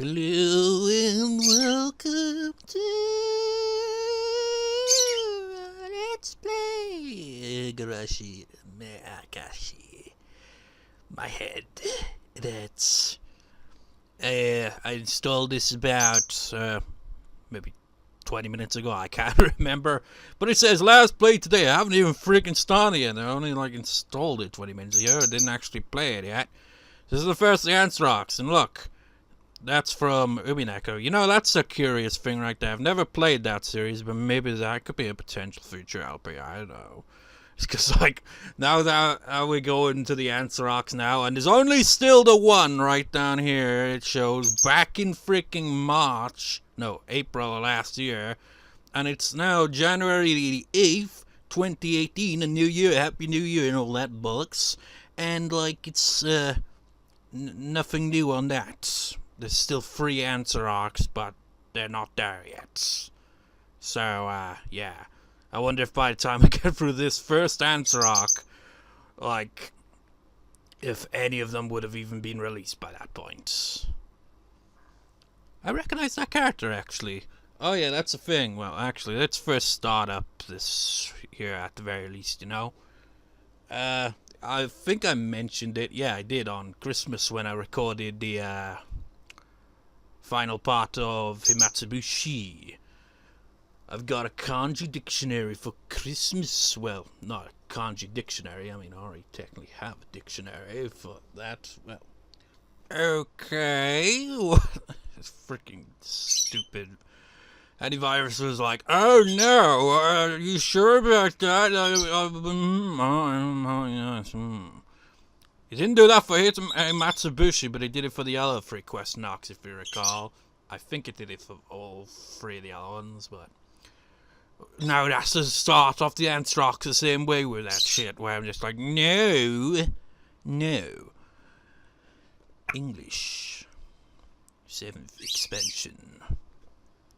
Hello and welcome to Let's Play Higurashi Meakashi. My head. That's I installed this about maybe 20 minutes ago. I can't remember, but it says last play today. I haven't even freaking started yet. I only installed it 20 minutes ago. I didn't actually play it yet. This is the first Answer Rocks, and look. That's from Umineko. You know, that's a curious thing right there. I've never played that series, but maybe that could be a potential future LP. I don't know. It's because, now that we go into the Answer Rocks now, and there's only still the one right down here. It shows back in freaking April of last year. And it's now January the 8th, 2018, a new year. Happy New Year and all that bollocks. And, it's, nothing new on that. There's still 3 Answer Rocks, but they're not there yet. So, yeah. I wonder if by the time I get through this first Answer Rock, if any of them would have even been released by that point. I recognize that character, actually. Oh, yeah, that's a thing. Well, actually, let's first start up this here at the very least, you know? I think I mentioned it. Yeah, I did on Christmas when I recorded the, final part of Himatsubushi. I've got a kanji dictionary for Christmas. Well, not a kanji dictionary. I mean, I already technically have a dictionary for that. Well, okay. It's freaking stupid. Antivirus was like, oh no, are you sure about that? He didn't do that for Matsubushi, but he did it for the other 3 quest knocks, if you recall. I think it did it for all 3 of the other ones, but... Now that's the start of the Answer Rocks the same way with that shit, where I'm just like, no. English. 7th expansion.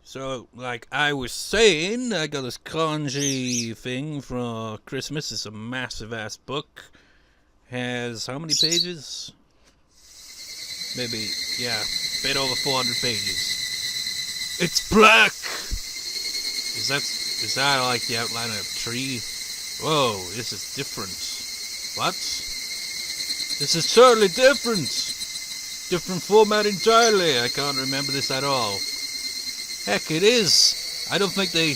So, like I was saying, I got this kanji thing for Christmas. It's a massive-ass book. Has how many pages? Maybe, yeah, a bit over 400 pages. It's black! Is that like the outline of a tree? Whoa, this is different. What? This is totally different! Different format entirely. I can't remember this at all. Heck, it is! I don't think they,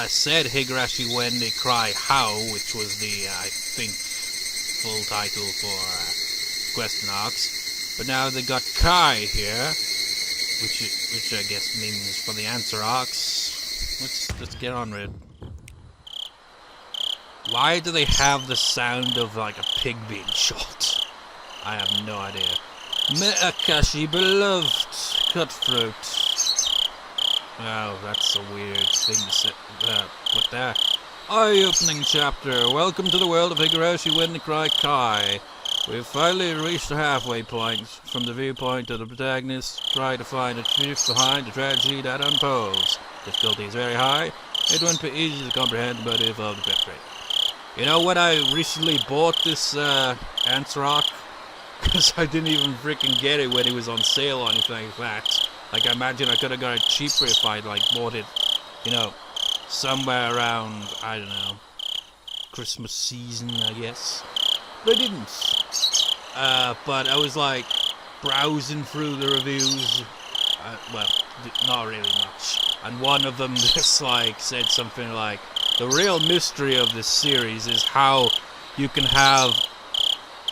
said Higurashi when they cry how, which was the, I think, full title for Quest Knocks. But now they got Kai here, which I guess means for the Answer Rocks. Let's get on with it. Why do they have the sound of a pig being shot? I have no idea. Meakashi, beloved cutthroat. Oh, that's a weird thing to put there. Eye-opening chapter. Welcome to the world of Higurashi when they cry Kai. We've finally reached the halfway point. From the viewpoint of the protagonist, try to find the truth behind the tragedy that unfolds. Difficulty is very high. It won't be easy to comprehend the motive of the perpetrator. You know, when I recently bought this Answer Rock, because I didn't even freaking get it when it was on sale or anything like that. I imagine I could have got it cheaper if I'd bought it, somewhere around, I don't know, Christmas season, I guess. But I didn't. But I was browsing through the reviews. Well, not really much. And one of them just said something like, the real mystery of this series is how you can have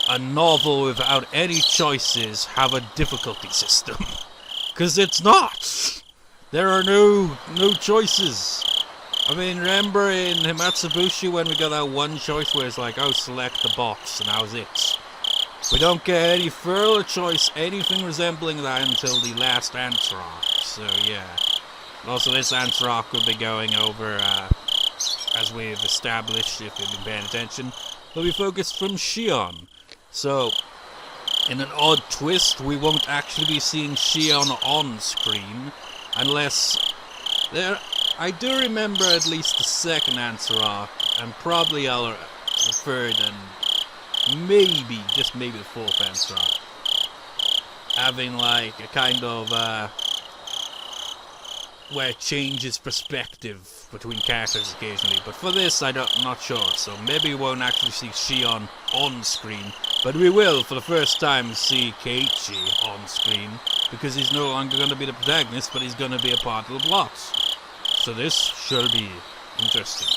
a novel without any choices have a difficulty system. Because it's not. There are no choices. I mean, remember in Himatsubushi when we got that one choice where it's select the box, and that was it. We don't get any further choice, anything resembling that until the last Answer Rock. So, yeah. Also, this Answer Rock will be going over, as we've established, if you've been paying attention, will be focused from Shion. So, in an odd twist, we won't actually be seeing Shion on screen, unless I do remember at least the second Answer Rock, and probably the third, and maybe, just maybe the fourth Answer Rock. having like a kind of where it changes perspective between characters occasionally, but for this I'm not sure, so maybe we won't actually see Shion on screen, but we will for the first time see Keiichi on screen, because he's no longer going to be the protagonist, but he's going to be a part of the plot. So this shall be interesting.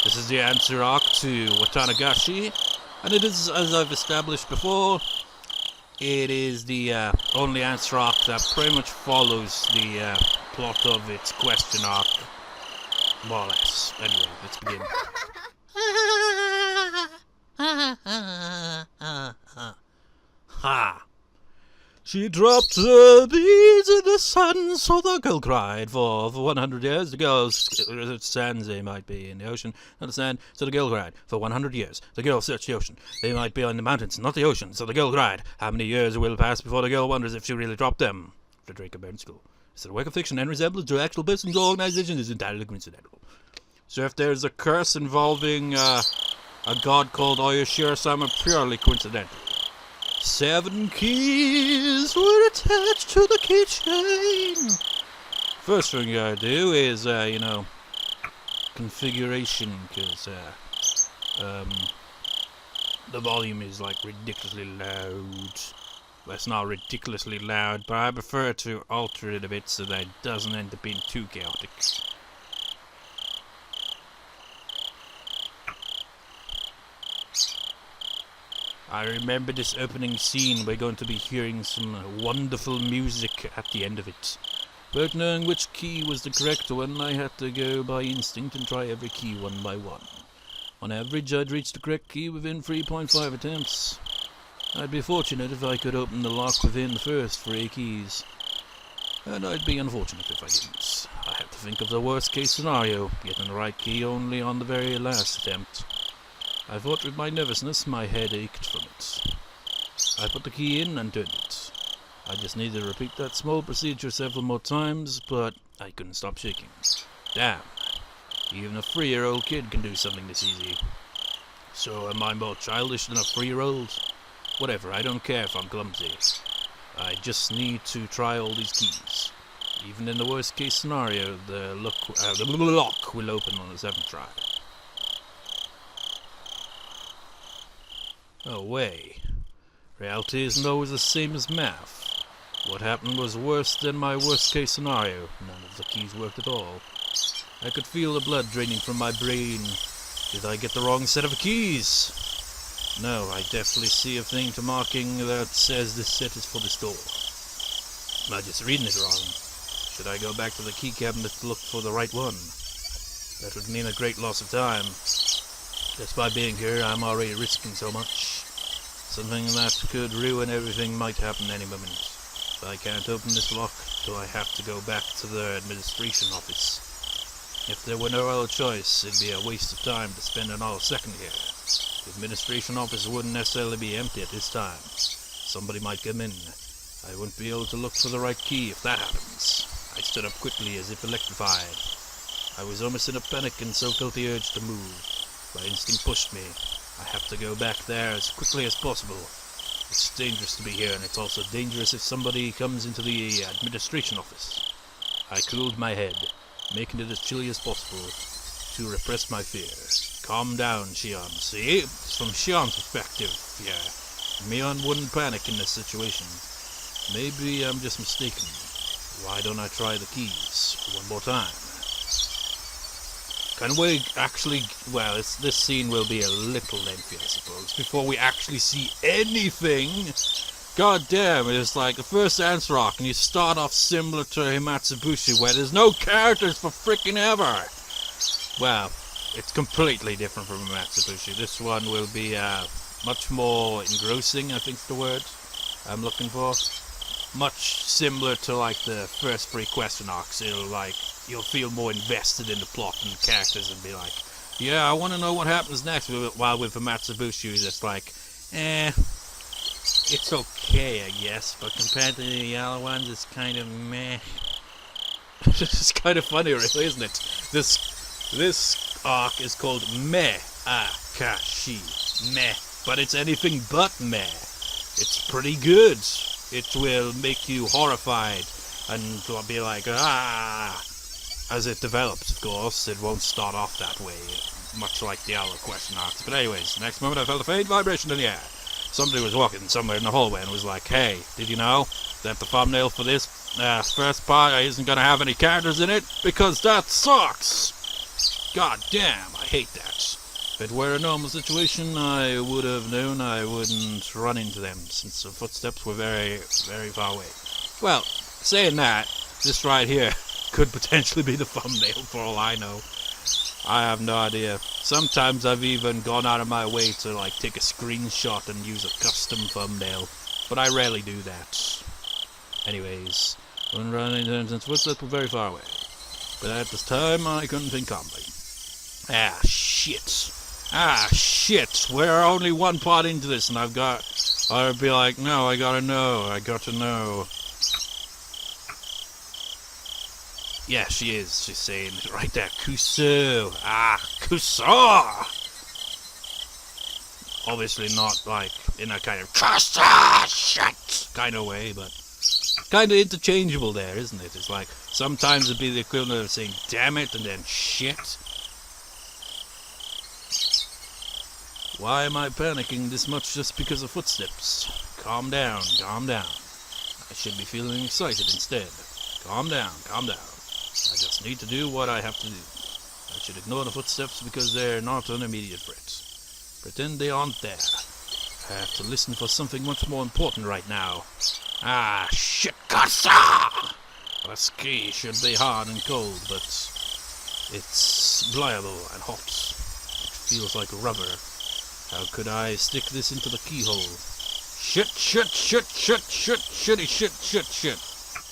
This is the answer arc to Watanagashi, and it is, as I've established before, it is the only answer arc that pretty much follows the plot of its question arc, more or less. Anyway, let's begin. Ha! She dropped the beads in the sand, so the girl cried. For 100 years, the girls sands they might be in the ocean, not the sand, so the girl cried. For 100 years, the girl searched the ocean. They might be on the mountains, not the ocean, so the girl cried. How many years will pass before the girl wonders if she really dropped them? Frederica Baird School. Is it a work of fiction and resemblance to actual persons or organization is entirely coincidental. So if there's a curse involving a god called Oyashiro-sama, purely coincidental. 7 keys were attached to the keychain. First thing you gotta do is, configuration, because the volume is like ridiculously loud. Well, it's not ridiculously loud, but I prefer to alter it a bit so that it doesn't end up being too chaotic. I remember this opening scene. We're going to be hearing some wonderful music at the end of it. But knowing which key was the correct one, I had to go by instinct and try every key one by one. On average, I'd reach the correct key within 3.5 attempts. I'd be fortunate if I could open the lock within the first 3 keys. And I'd be unfortunate if I didn't. I had to think of the worst case scenario, getting the right key only on the very last attempt. I thought with my nervousness my head ached from it. I put the key in and turned it. I just needed to repeat that small procedure several more times, but I couldn't stop shaking. Damn. Even a 3-year-old kid can do something this easy. So am I more childish than a 3-year-old? Whatever, I don't care if I'm clumsy. I just need to try all these keys. Even in the worst case scenario, the lock will open on the 7th try. No way. Reality isn't always the same as math. What happened was worse than my worst case scenario. None of the keys worked at all. I could feel the blood draining from my brain. Did I get the wrong set of keys? No, I definitely see a thing to marking that says this set is for this door. Am I just reading it wrong? Should I go back to the key cabinet to look for the right one? That would mean a great loss of time. Just by being here, I'm already risking so much. Something that could ruin everything might happen any moment. If I can't open this lock, do I have to go back to the administration office? If there were no other choice, it'd be a waste of time to spend another second here. The administration office wouldn't necessarily be empty at this time. Somebody might come in. I wouldn't be able to look for the right key if that happens. I stood up quickly as if electrified. I was almost in a panic and so felt the urge to move. My instinct pushed me. I have to go back there as quickly as possible. It's dangerous to be here, and it's also dangerous if somebody comes into the administration office. I cooled my head, making it as chilly as possible to repress my fear. Calm down, Shion. See? From Shion's perspective, yeah. Mion wouldn't panic in this situation. Maybe I'm just mistaken. Why don't I try the keys one more time? Can we actually... Well, this scene will be a little lengthy, I suppose, before we actually see anything. God damn, it's like the first answer arc, and you start off similar to Himatsubushi, where there's no characters for freaking ever. Well, it's completely different from Himatsubushi. This one will be much more engrossing, I think's the word I'm looking for. Much similar to like the first 3 question arcs. It'll like... You'll feel more invested in the plot and the characters and be like, yeah, I want to know what happens next. While with Himatsubushi, it's just like, it's okay, I guess, but compared to the other ones, it's kind of meh. It's kind of funny, really, isn't it? This arc is called Meakashi. Meh. But it's anything but meh. It's pretty good. it will make you horrified and be like, ah. As it develops, of course, it won't start off that way, much like the other question asked. But anyways, next moment I felt a faint vibration in the air. Somebody was walking somewhere in the hallway and was like, hey, did you know that the thumbnail for this first part isn't going to have any characters in it? Because that sucks! God damn, I hate that. If it were a normal situation, I would have known I wouldn't run into them, since the footsteps were very, very far away. Well, saying that, this right here could potentially be the thumbnail for all I know. I have no idea. Sometimes I've even gone out of my way to like take a screenshot and use a custom thumbnail, but I rarely do that. Anyways, when running into footsteps were very far away, but at this time I couldn't think calmly. Ah shit, we're only one part into this and I'd be like, no, I got to know. Yeah, she is. She's saying it right there. Kuso. Kuso! Obviously not like in a kind of Kuso shit kind of way, but kind of interchangeable there, isn't it? It's like sometimes it'd be the equivalent of saying damn it and then shit. Why am I panicking this much just because of footsteps? Calm down. I should be feeling excited instead. Calm down. I just need to do what I have to do. I should ignore the footsteps because they're not an immediate threat. Pretend they aren't there. I have to listen for something much more important right now. Shit, Kasai! The ski should be hard and cold, but it's pliable and hot. It feels like rubber. How could I stick this into the keyhole? Shit.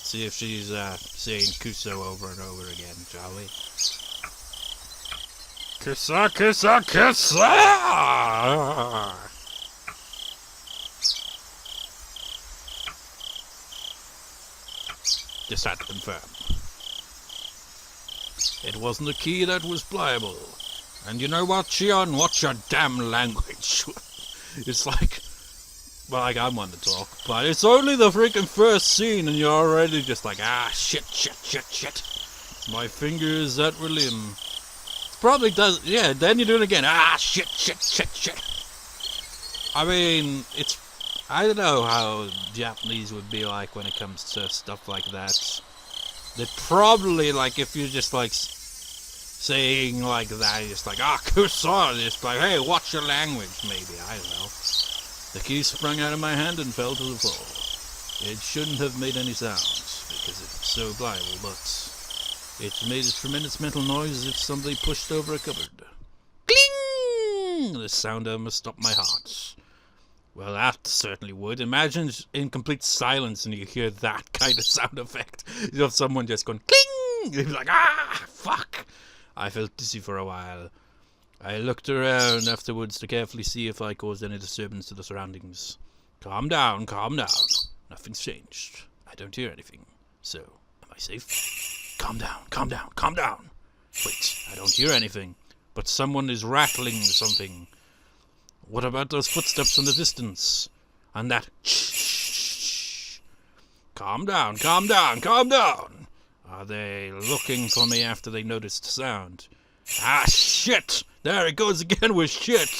See if she's saying Kuso over and over again, shall we? Kusa! Just had to confirm. It wasn't the key that was pliable. And you know what, Shion? What's your damn language? It's like I'm one to talk, but it's only the freaking first scene and you're already just like, shit. It's my fingers that were limb. It probably does, yeah, then you do it again, shit. I mean, I don't know how Japanese would be like when it comes to stuff like that. They'd probably, like, if you're just like saying like that, just like, Kusa, just like, hey, what's your language, maybe, I don't know. The key sprung out of my hand and fell to the floor. It shouldn't have made any sounds, because it's so pliable, but it made a tremendous mental noise as if somebody pushed over a cupboard. Cling! The sound almost stopped my heart. Well, that certainly would. Imagine in complete silence and you hear that kind of sound effect. You know, someone just going, cling! You'd be like, fuck! I felt dizzy for a while. I looked around afterwards to carefully see if I caused any disturbance to the surroundings. Calm down. Nothing's changed. I don't hear anything. So, am I safe? Calm down. Wait, I don't hear anything. But someone is rattling something. What about those footsteps in the distance? And that shh. Calm down. Are they looking for me after they noticed sound? Shit! There it goes again with shit!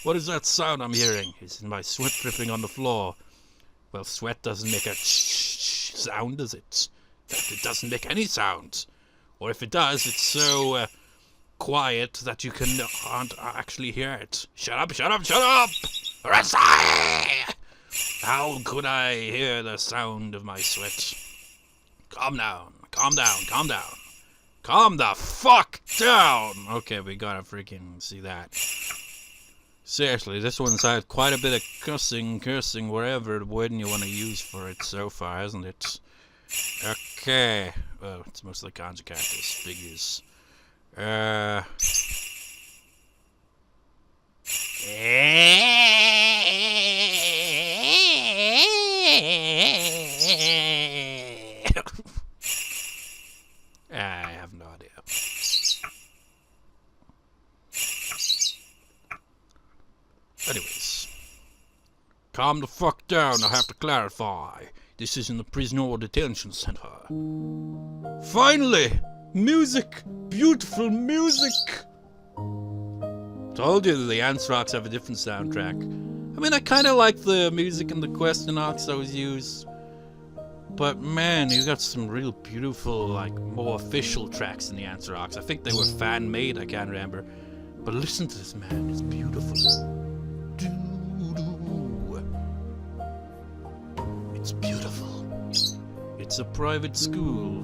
What is that sound I'm hearing? Is it my sweat dripping on the floor? Well, sweat doesn't make a sound, does it? In fact, it doesn't make any sound. Or if it does, it's so quiet that you can't actually hear it. Shut up! Kasai! How could I hear the sound of my sweat? Calm down. Calm the fuck down! Okay, we gotta freaking see that. Seriously, this one's had quite a bit of cursing, whatever word you want to use for it so far, hasn't it? Okay. Oh, it's mostly kanji characters, figures. I have no idea. Anyways, Calm the fuck down, I have to clarify. This isn't a prisoner or detention center. Finally! Music! Beautiful music! Told you the Answer Arcs have a different soundtrack. I mean, I kind of like the music in the question arcs that was used. But man, you got some real beautiful, like, more official tracks in the Answer Arcs. I think they were fan-made, I can't remember. But listen to this, man, it's beautiful. It's beautiful. It's a private school.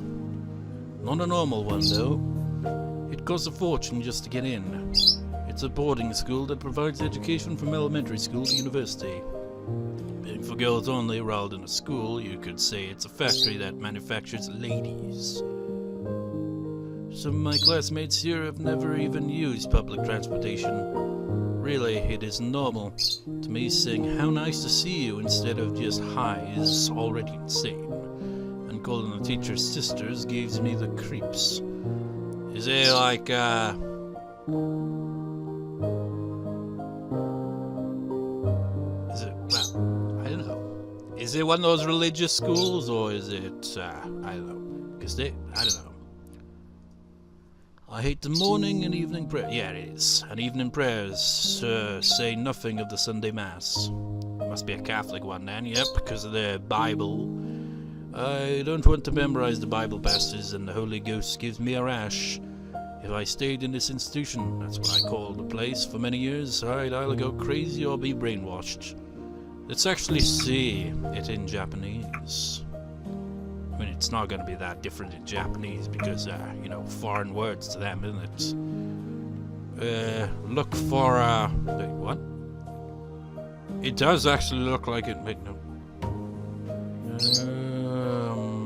Not a normal one, though. It costs a fortune just to get in. It's a boarding school that provides education from elementary school to university. Being for girls only rather than a school, you could say it's a factory that manufactures ladies. Some of my classmates here have never even used public transportation. Really, it is normal. To me, saying "how nice to see you" instead of just "hi" is already insane. And calling the teacher's sisters gives me the creeps. Is it like, Is it one of those religious schools, or is it, I don't know, because I don't know. I hate the morning and evening prayer. Yeah, it is. And evening prayers say nothing of the Sunday Mass. Must be a Catholic one then, yep, because of the Bible. I don't want to memorize the Bible passages, and the Holy Ghost gives me a rash. If I stayed in this institution, that's what I call the place, for many years, I'd either go crazy or be brainwashed. Let's actually see it in Japanese. I mean, it's not going to be that different in Japanese because, you know, foreign words to them, isn't it? Look for, wait, what? It does actually look like it, wait, no.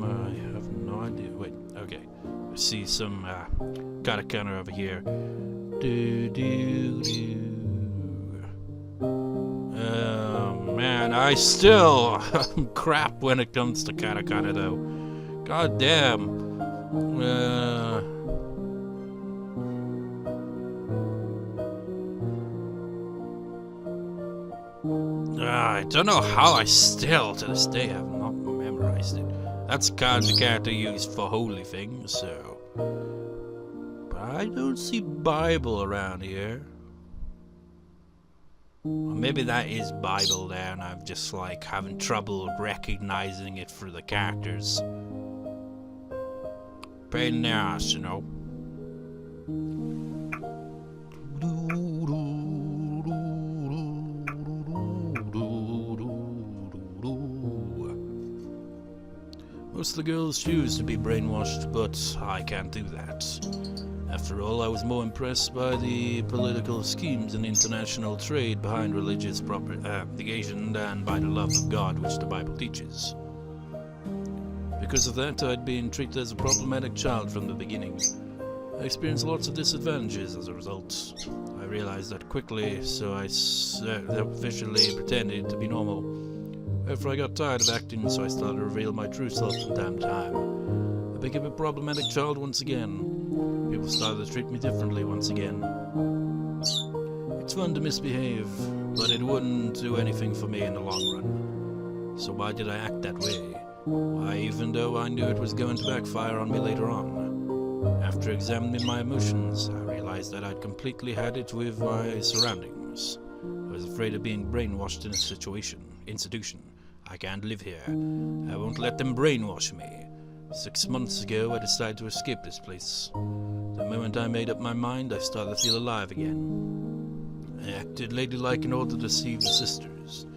I have no idea, wait, okay. I see some, katakana over here. Man, I still crap when it comes to katakana though. God damn. I don't know how I still, to this day, have not memorized it. That's the kind of character used for holy things, so. But I don't see Bible around here. Or maybe that is Bible there, and I'm just like having trouble recognizing it through the characters. Pain in the ass, you know. Most of the girls choose to be brainwashed, but I can't do that. After all, I was more impressed by the political schemes and international trade behind religious propagation than by the love of God which the Bible teaches. Because of that, I'd been treated as a problematic child from the beginning. I experienced lots of disadvantages as a result. I realized that quickly, so I officially pretended to be normal. After I got tired of acting, so I started to reveal my true self from time to time. I became a problematic child once again. People started to treat me differently once again. It's fun to misbehave, but it wouldn't do anything for me in the long run. So why did I act that way? Why, even though I knew it was going to backfire on me later on? After examining my emotions, I realized that I'd completely had it with my surroundings. I was afraid of being brainwashed in a institution. I can't live here. I won't let them brainwash me. 6 months ago, I decided to escape this place. The moment I made up my mind, I started to feel alive again. I acted ladylike in order to deceive the sisters.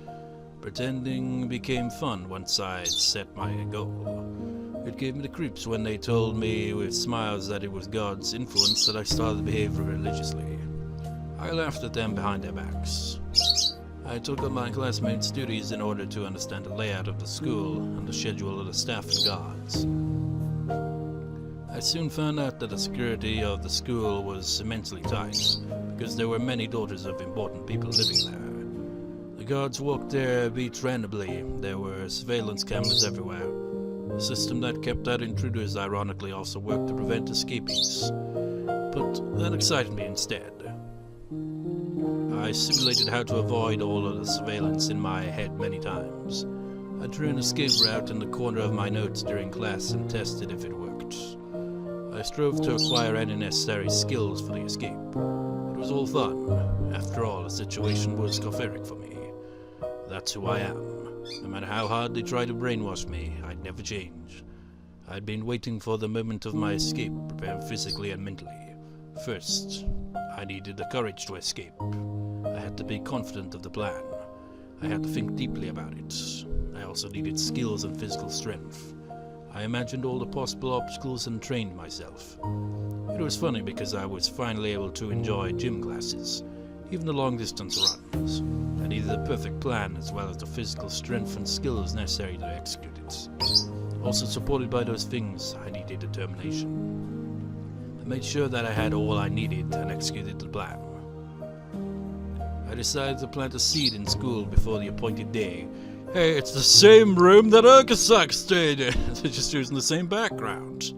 Pretending became fun once I'd set my goal. It gave me the creeps when they told me with smiles that it was God's influence that I started to behave religiously. I laughed at them behind their backs. I took up my classmates' duties in order to understand the layout of the school and the schedule of the staff and guards. I soon found out that the security of the school was immensely tight, because there were many daughters of important people living there. The guards walked their beat randomly. There were surveillance cameras everywhere. A system that kept out intruders ironically also worked to prevent escapees. But that excited me instead. I simulated how to avoid all of the surveillance in my head many times. I drew an escape route in the corner of my notes during class and tested if it worked. I strove to acquire any necessary skills for the escape. It was all fun. After all, the situation was cathartic for me. That's who I am. No matter how hard they try to brainwash me, I'd never change. I'd been waiting for the moment of my escape, prepared physically and mentally. First, I needed the courage to escape. I had to be confident of the plan. I had to think deeply about it. I also needed skills and physical strength. I imagined all the possible obstacles and trained myself. It was funny because I was finally able to enjoy gym classes, even the long-distance runs. I needed the perfect plan as well as the physical strength and skills necessary to execute it. Also supported by those things, I needed determination. I made sure that I had all I needed and executed the plan. I decided to plant a seed in school before the appointed day. Hey, it's the same room that Kasai stayed in. They're just using the same background.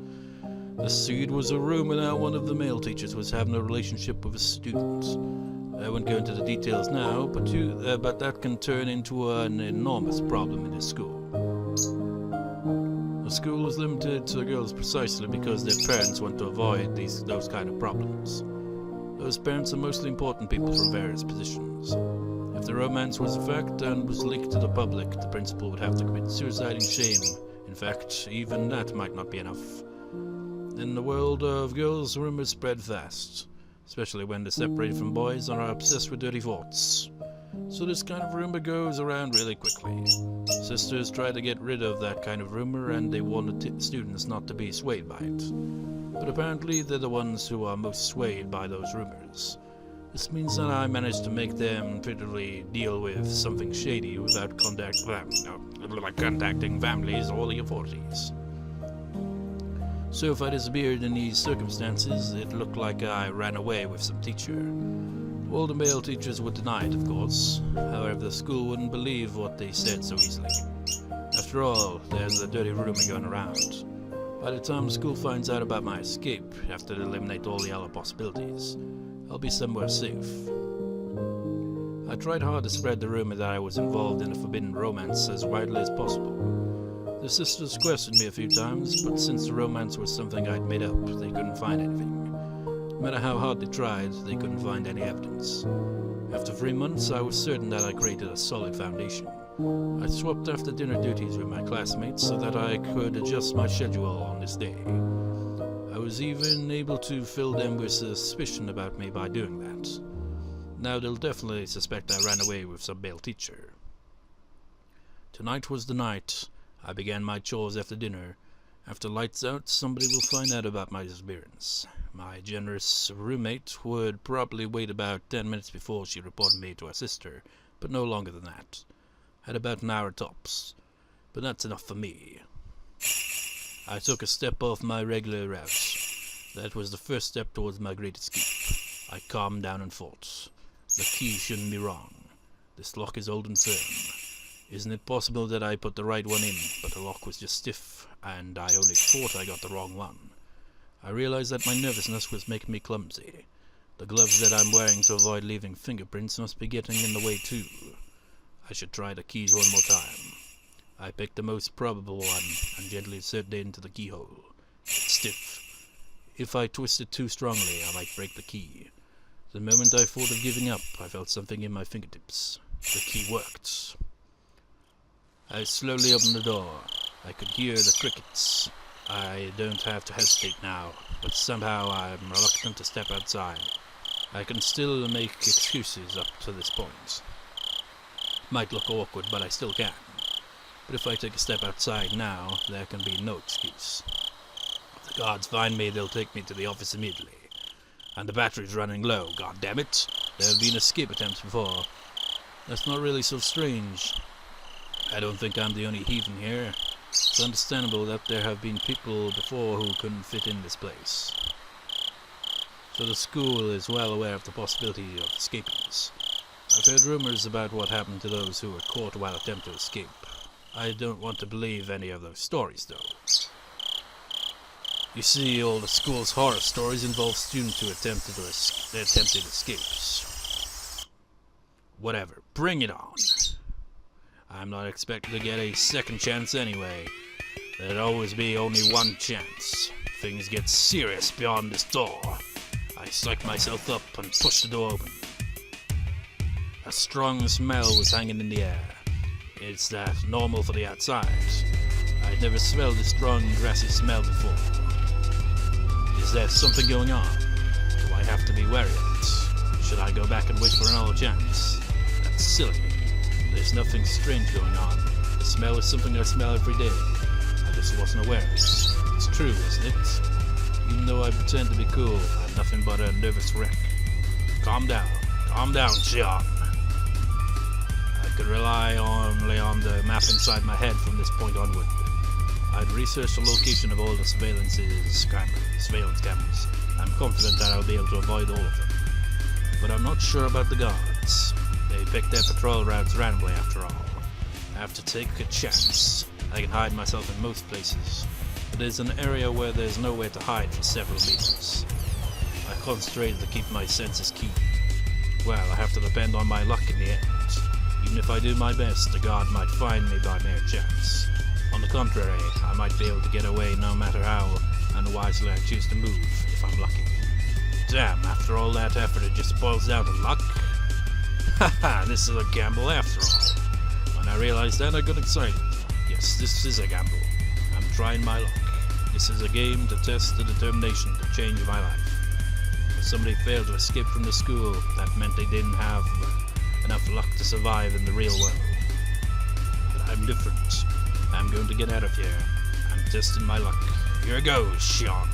The seed was a rumor that one of the male teachers was having a relationship with a student. I won't go into the details now, but that can turn into an enormous problem in this school. The school is limited to girls precisely because their parents want to avoid those kind of problems. Those parents are mostly important people from various positions. If the romance was a fact and was leaked to the public, the principal would have to commit suicide in shame. In fact, even that might not be enough. In the world of girls, rumors spread fast, especially when they're separated from boys and are obsessed with dirty thoughts. So this kind of rumor goes around really quickly. Sisters try to get rid of that kind of rumor and they want the students not to be swayed by it. But apparently they're the ones who are most swayed by those rumors. This means that I managed to make them literally deal with something shady without contacting families or the authorities. So if I disappeared in these circumstances, it looked like I ran away with some teacher. All the male teachers would deny it, of course. However, the school wouldn't believe what they said so easily. After all, there's a dirty rumor going around. By the time the school finds out about my escape, after they eliminate all the other possibilities, I'll be somewhere safe. I tried hard to spread the rumor that I was involved in a forbidden romance as widely as possible. The sisters questioned me a few times, but since the romance was something I'd made up, they couldn't find anything. No matter how hard they tried, they couldn't find any evidence. After 3 months, I was certain that I created a solid foundation. I swapped after dinner duties with my classmates so that I could adjust my schedule on this day. I was even able to fill them with suspicion about me by doing that. Now they'll definitely suspect I ran away with some male teacher. Tonight was the night. I began my chores after dinner. After lights out, somebody will find out about my disappearance. My generous roommate would probably wait about 10 minutes before she reported me to her sister, but no longer than that. Had about an hour tops. But that's enough for me. I took a step off my regular route. That was the first step towards my great escape. I calmed down and thought. The key shouldn't be wrong. This lock is old and firm. Isn't it possible that I put the right one in, but the lock was just stiff, and I only thought I got the wrong one? I realized that my nervousness was making me clumsy. The gloves that I'm wearing to avoid leaving fingerprints must be getting in the way too. I should try the keys one more time. I picked the most probable one and gently inserted it into the keyhole. It's stiff. If I twist it too strongly, I might break the key. The moment I thought of giving up, I felt something in my fingertips. The key worked. I slowly opened the door. I could hear the crickets. I don't have to hesitate now, but somehow I'm reluctant to step outside. I can still make excuses up to this point. Might look awkward, but I still can. But if I take a step outside now, there can be no excuse. If the guards find me, they'll take me to the office immediately. And the battery's running low, god damn it! There have been escape attempts before. That's not really so strange. I don't think I'm the only heathen here. It's understandable that there have been people before who couldn't fit in this place. So the school is well aware of the possibility of escapees. I've heard rumors about what happened to those who were caught while attempting to escape. I don't want to believe any of those stories, though. You see, all the school's horror stories involve students who attempted escapes. Whatever, bring it on. I'm not expecting to get a second chance anyway. There'd always be only one chance. Things get serious beyond this door. I psych myself up and push the door open. A strong smell was hanging in the air. Is that normal for the outside? I'd never smelled a strong, grassy smell before. Is there something going on? Do I have to be wary of it? Should I go back and wait for another chance? That's silly. There's nothing strange going on. The smell is something I smell every day. I just wasn't aware of it. It's true, isn't it? Even though I pretend to be cool, I'm nothing but a nervous wreck. Calm down, Shion. I could rely only on the map inside my head from this point onward. I'd researched the location of all the surveillance cameras. I'm confident that I'll be able to avoid all of them. But I'm not sure about the guards. They pick their patrol routes randomly after all. I have to take a chance. I can hide myself in most places, but there's an area where there's nowhere to hide for several meters. I concentrated to keep my senses keen. Well, I have to depend on my luck in the end. Even if I do my best, the guard might find me by mere chance. On the contrary, I might be able to get away no matter how unwisely I choose to move, if I'm lucky. Damn, after all that effort it just boils down to luck? Haha, this is a gamble after all. When I realized that, I got excited. Yes, this is a gamble. I'm trying my luck. This is a game to test the determination to change my life. If somebody failed to escape from the school, that meant they didn't have enough luck to survive in the real world. But I'm different. I'm going to get out of here. I'm testing my luck. Here goes, Shion.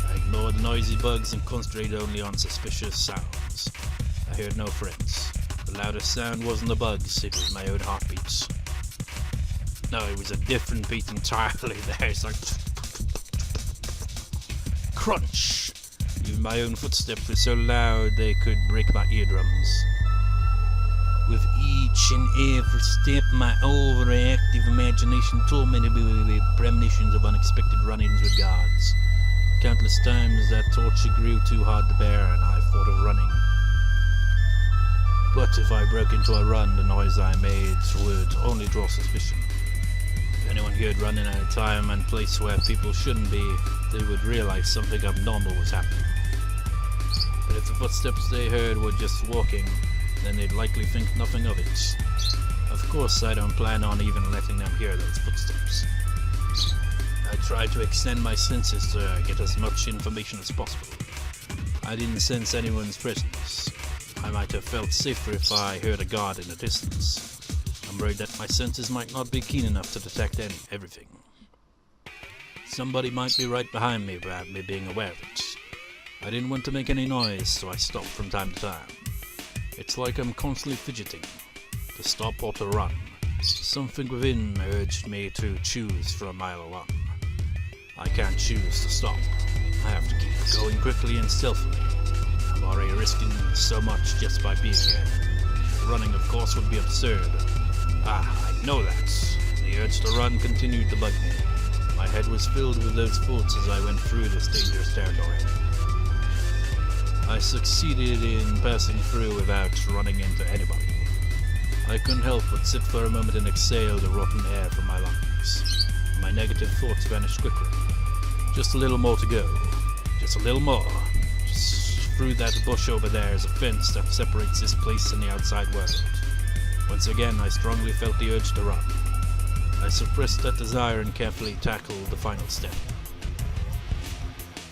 I ignored the noisy bugs and concentrated only on suspicious sounds. I heard no friends. The loudest sound wasn't the bugs, it was my own heartbeats. No, it was a different beat entirely there. It's like crunch. Even my own footsteps were so loud they could break my eardrums. With each and every step, my overactive imagination tormented me with premonitions of unexpected run-ins with guards. Countless times that torture grew too hard to bear and I thought of running. But if I broke into a run, the noise I made would only draw suspicion. If anyone heard running at a time and place where people shouldn't be, they would realize something abnormal was happening. But if the footsteps they heard were just walking, then they'd likely think nothing of it. Of course, I don't plan on even letting them hear those footsteps. I tried to extend my senses to get as much information as possible. I didn't sense anyone's presence. I might have felt safer if I heard a guard in the distance. I'm worried that my senses might not be keen enough to detect everything. Somebody might be right behind me without me being aware of it. I didn't want to make any noise, so I stopped from time to time. It's like I'm constantly fidgeting, to stop or to run. Something within urged me to choose for a mile or one. I can't choose to stop. I have to keep going quickly and stealthily. I'm already risking so much just by being here. Running, of course, would be absurd. I know that. The urge to run continued to bug me. My head was filled with those thoughts as I went through this dangerous territory. I succeeded in passing through without running into anybody. I couldn't help but sit for a moment and exhale the rotten air from my lungs. My negative thoughts vanished quickly. Just a little more to go. Just a little more. Just through that bush over there is a fence that separates this place and the outside world. Once again, I strongly felt the urge to run. I suppressed that desire and carefully tackled the final step.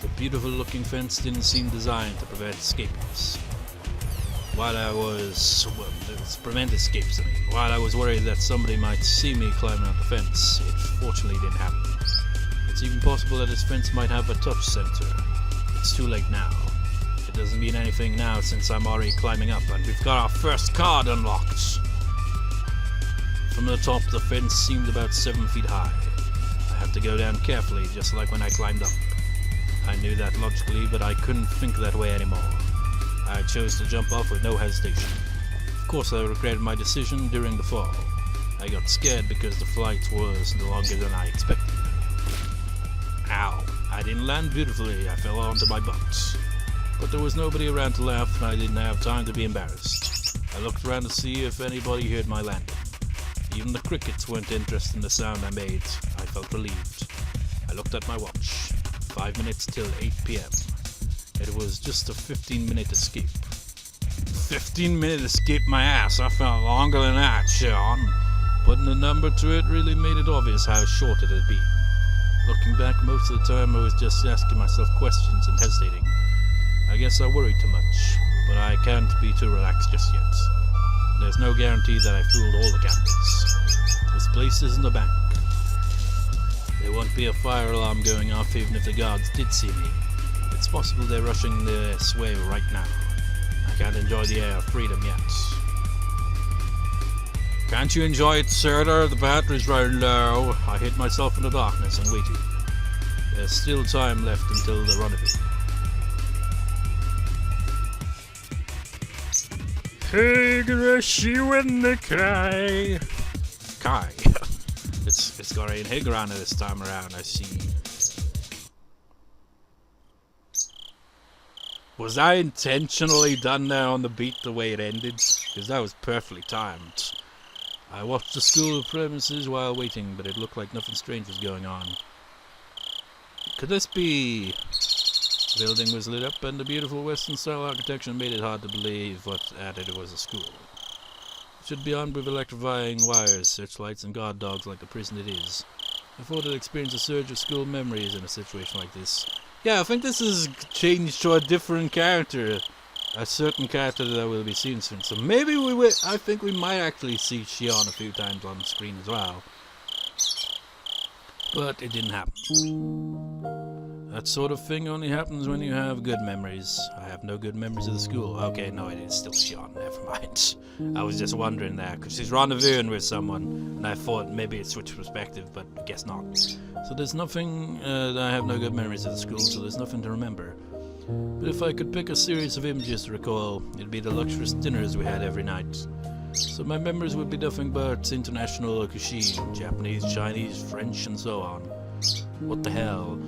The beautiful-looking fence didn't seem designed to prevent escapes. While I was worried that somebody might see me climbing up the fence, it fortunately didn't happen. It's even possible that this fence might have a touch sensor. It's too late now. It doesn't mean anything now since I'm already climbing up and we've got our first card unlocked. From the top, the fence seemed about 7 feet high. I had to go down carefully, just like when I climbed up. I knew that logically, but I couldn't think that way anymore. I chose to jump off with no hesitation. Of course, I regretted my decision during the fall. I got scared because the flight was longer than I expected. Ow! I didn't land beautifully, I fell onto my butt. But there was nobody around to laugh and I didn't have time to be embarrassed. I looked around to see if anybody heard my landing. Even the crickets weren't interested in the sound I made. I felt relieved. I looked at my watch. 5 minutes till 8 p.m. It was just a 15-minute escape. 15-minute escape my ass. I felt longer than that, Shion. Putting a number to it really made it obvious how short it had been. Looking back, most of the time I was just asking myself questions and hesitating. I guess I worried too much, but I can't be too relaxed just yet. There's no guarantee that I fooled all the gamblers. This place isn't a bank. There won't be a fire alarm going off even if the guards did see me. It's possible they're rushing this way right now. I can't enjoy the air of freedom yet. Can't you enjoy it, sir? The battery's right low. I hid myself in the darkness and waited. There's still time left until the rendezvous. Higurashi when they cry. Kai. It's got in Higurashi this time around, I see. Was I intentionally done there on the beat the way it ended? Because that was perfectly timed. I watched the school premises while waiting, but it looked like nothing strange was going on. Could this be... The building was lit up and the beautiful western-style architecture made it hard to believe what added it was a school. It should be armed with electrifying wires, searchlights and guard dogs like the prison it is. I thought I'd experience a surge of school memories in a situation like this. Yeah, I think this has changed to a different character. A certain character that will be seen soon. So maybe we will. I think we might actually see Shion a few times on the screen as well. But it didn't happen. That sort of thing only happens when you have good memories. I have no good memories of the school. Okay, no, it is still Shion. Never mind. I was just wondering there, because she's rendezvousing with someone, and I thought maybe it switched perspective, but I guess not. So there's nothing, I have no good memories of the school, so there's nothing to remember. But if I could pick a series of images to recall, it'd be the luxurious dinners we had every night. So my memories would be nothing but international cuisine, Japanese, Chinese, French, and so on. What the hell?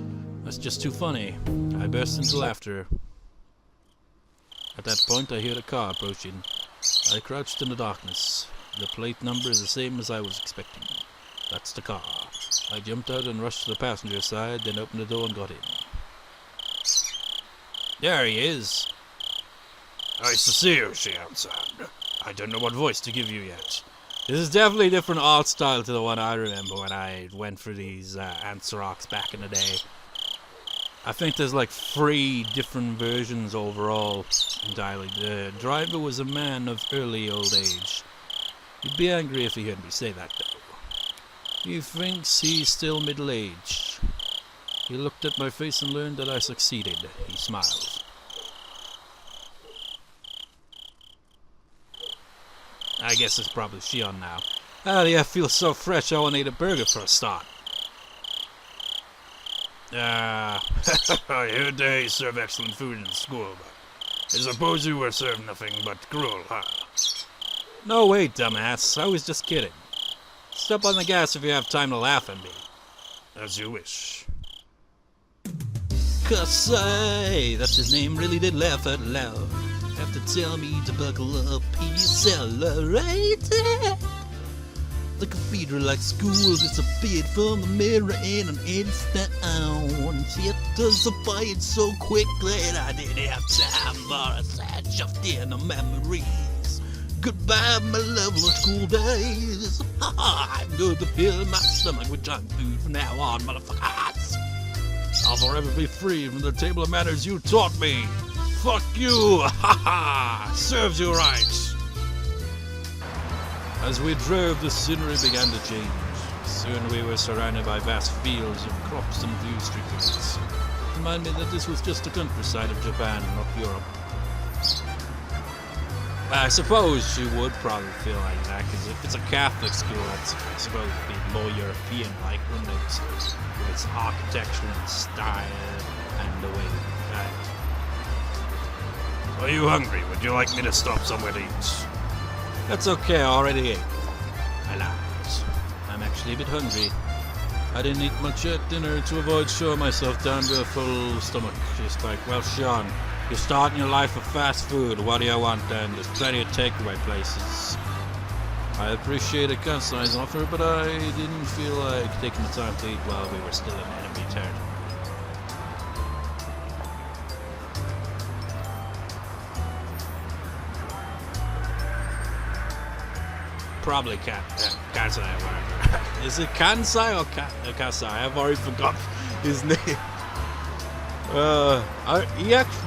That's just too funny. I burst into laughter. At that point I heard a car approaching. I crouched in the darkness. The plate number is the same as I was expecting. That's the car. I jumped out and rushed to the passenger side, then opened the door and got in. There he is. Nice to see you, Shion-san. I don't know what voice to give you yet. This is definitely a different art style to the one I remember when I went for these answer rocks back in the day. I think there's like 3 different versions overall entirely. The driver was a man of early old age. He'd be angry if he heard me say that though. He thinks he's still middle-aged. He looked at my face and learned that I succeeded. He smiled. I guess it's probably Shion now. Ah, the air feels so fresh I want to eat a burger for a start. I heard they serve excellent food in school, but I suppose you were served nothing but gruel, huh? No way, dumbass. I was just kidding. Step on the gas if you have time to laugh at me. As you wish. Kasai, that's his name, really did laugh out loud. Have to tell me to buckle up, he's accelerated. The cathedral like school disappeared from the mirror in an instant. It disappeared so quickly that I didn't have time for a sad shoved in the memories. Goodbye, my lovely school days. I'm going to fill my stomach with junk food from now on, motherfuckers. I'll forever be free from the table of manners you taught me. Fuck you! Ha ha! Serves you right! As we drove, the scenery began to change. Soon we were surrounded by vast fields of crops and blue streets. It reminded me that this was just the countryside of Japan, not Europe. I suppose you would probably feel like that, because if it's a Catholic school, that's supposed to be more European-like, wouldn't it? With its architecture and style and the way that. Are you hungry? Would you like me to stop somewhere to eat? That's okay, I already ate. I lied. I'm actually a bit hungry. I didn't eat much at dinner to avoid showing myself down to a full stomach. Just like, well, Shion, You're starting your life with fast food. What do you want then? There's plenty of takeaway places. I appreciated Kasai's offer, but I didn't feel like taking the time to eat while we were still in enemy territory. Probably Kasai or whatever. Is it Kansai or Kasai? I've already forgot his name.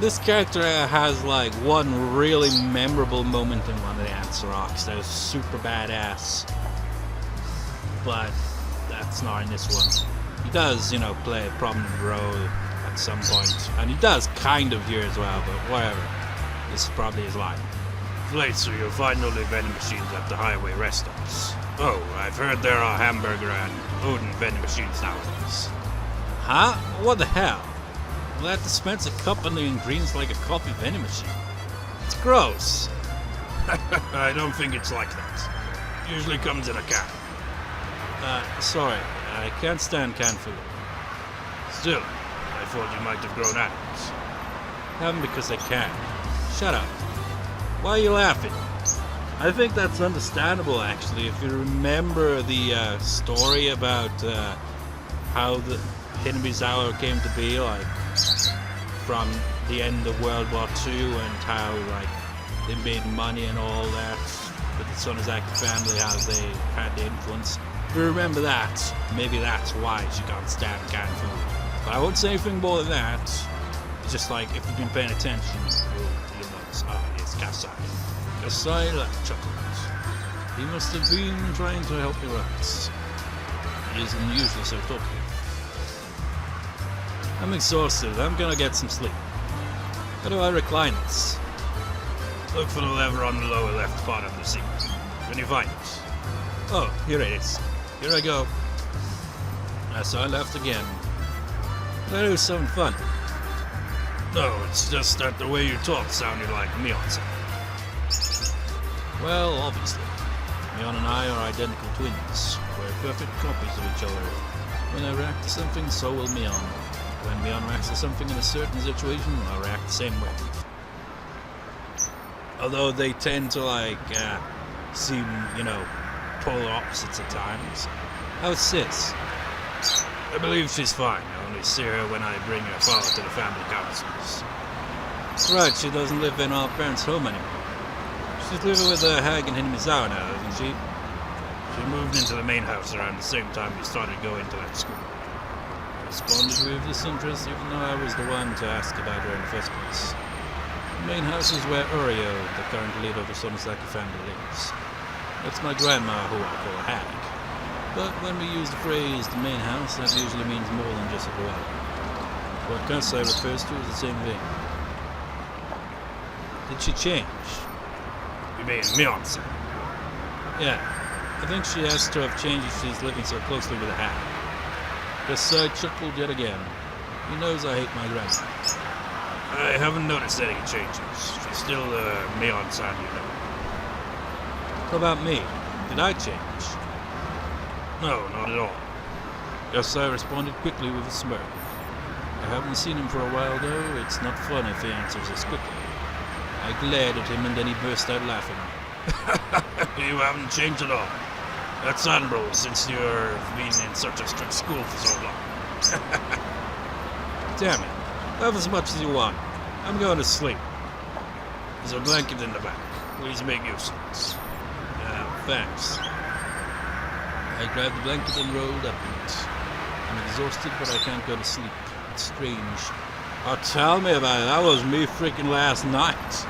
This character has like one really memorable moment in one of the answer arcs that is super badass. But that's not in this one. He does, play a prominent role at some point. And he does kind of here as well, but whatever. This is probably his line. Later, you'll find only vending machines at the highway rest stops. Oh, I've heard there are hamburger and Odin vending machines nowadays. Huh? What the hell? Will that dispense a cup and the ingredients like a coffee vending machine? It's gross. I don't think it's like that. It usually comes in a can. Sorry, I can't stand canned food. Still, I thought you might have grown out of it. Haven't because I can. Shut up. Why are you laughing? I think that's understandable, actually. If you remember the story about how the Higurashi came to be, like, from the end of World War II, and how, like, they made money and all that with the Sonozaki family, how they had the influence. If you remember that, maybe that's why she can't stand canned food. But I won't say anything more than that. It's just like, if you've been paying attention, you'll notice, it's Kasai. Kasai chuckled. He must have been trying to help me out. He isn't usually so talkative. I'm exhausted. I'm gonna get some sleep. How do I recline this? Look for the lever on the lower left part of the seat. When you find it. Oh, here it is. Here I go. So I left again. That was something fun. No, it's just that the way you talk sounded like Mion-san. Well, obviously. Mion and I are identical twins. We're perfect copies of each other. When I react to something, so will Mion. When Mion reacts to something in a certain situation, I'll react the same way. Although they tend to, seem, polar opposites at times. How's Sis? I believe she's fine. I only see her when I bring her father to the family councils. Right, she doesn't live in our parents' home anymore. She's living with a hag in Higurashi now, isn't she? She moved into the main house around the same time we started going to that school. I responded with disinterest, even though I was the one to ask about her in the first place. The main house is where Urio, the current leader of the Sonozaki family, lives. That's my grandma, who I call a hag. But when we use the phrase the main house, that usually means more than just a dwelling. What Kasai refers to is the same thing. Did she change? You mean Mion-san? Yeah. I think she has to have changed if she's living so closely with a hag. Kasai chuckled yet again. He knows I hate my grandma. I haven't noticed any changes. She's still Mion-san, How about me? Did I change? No, not at all. Kasai responded quickly with a smirk. I haven't seen him for a while, though. It's not fun if he answers as quickly. I glared at him and then he burst out laughing. You haven't changed at all. That's admirable since you've been in such a strict school for so long. Damn it. Have as much as you want. I'm going to sleep. There's a blanket in the back. Please make use of it. Thanks. I grabbed the blanket and rolled up in it. I'm exhausted, but I can't go to sleep. It's strange. Oh, tell me about it. That was me freaking last night.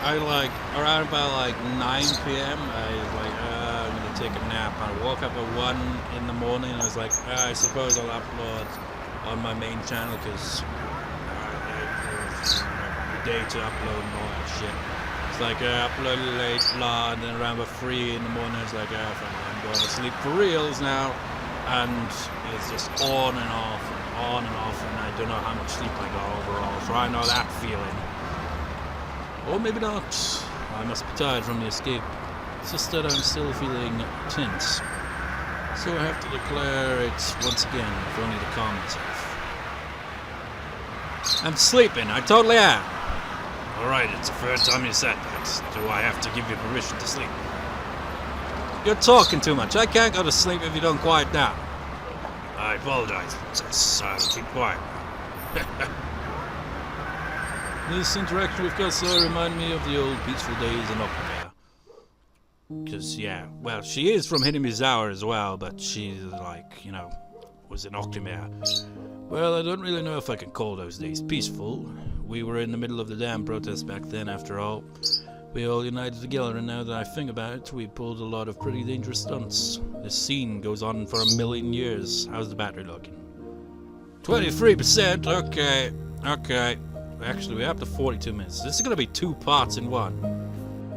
Around about 9 p.m., I was like, I'm going to take a nap. I woke up at 1 in the morning, and I was like, I suppose I'll upload on my main channel, because the day to upload and all that shit. It's like, I uploaded late, blah, and then around about 3 in the morning, I was like, I'm going to sleep for reals now. And it's just on and off, and I don't know how much sleep I got overall, so I know that feeling. Or maybe not. I must be tired from the escape. It's just that I'm still feeling tense. So I have to declare it once again, if only to calm myself. I'm sleeping, I totally am. Alright, it's the first time you said that. Do I have to give you permission to sleep? You're talking too much. I can't go to sleep if you don't quiet down. I apologize, Princess. I'll keep quiet. This interaction with Kasai reminded me of the old peaceful days in Okinomiya. Because, yeah, well, she is from Higurashi as well, but she's like, you know, was in Okinomiya. Well, I don't really know if I can call those days peaceful. We were in the middle of the damn protest back then, after all. We all united together, and now that I think about it, we pulled a lot of pretty dangerous stunts. This scene goes on for 1,000,000 years. How's the battery looking? 23%? Okay. Actually, we're up to 42 minutes. This is going to be 2 parts in one.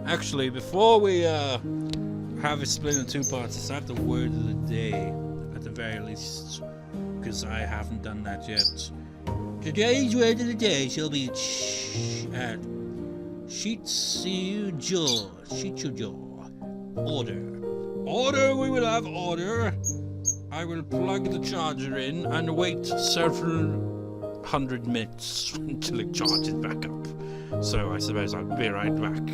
Actually, before we have it split in 2 parts, let's have the word of the day, at the very least, because I haven't done that yet. Today's word of the day shall be Shitsujo. Order. Order, we will have order. I will plug the charger in and wait several 100 minutes until it charges back up. So I suppose I'll be right back.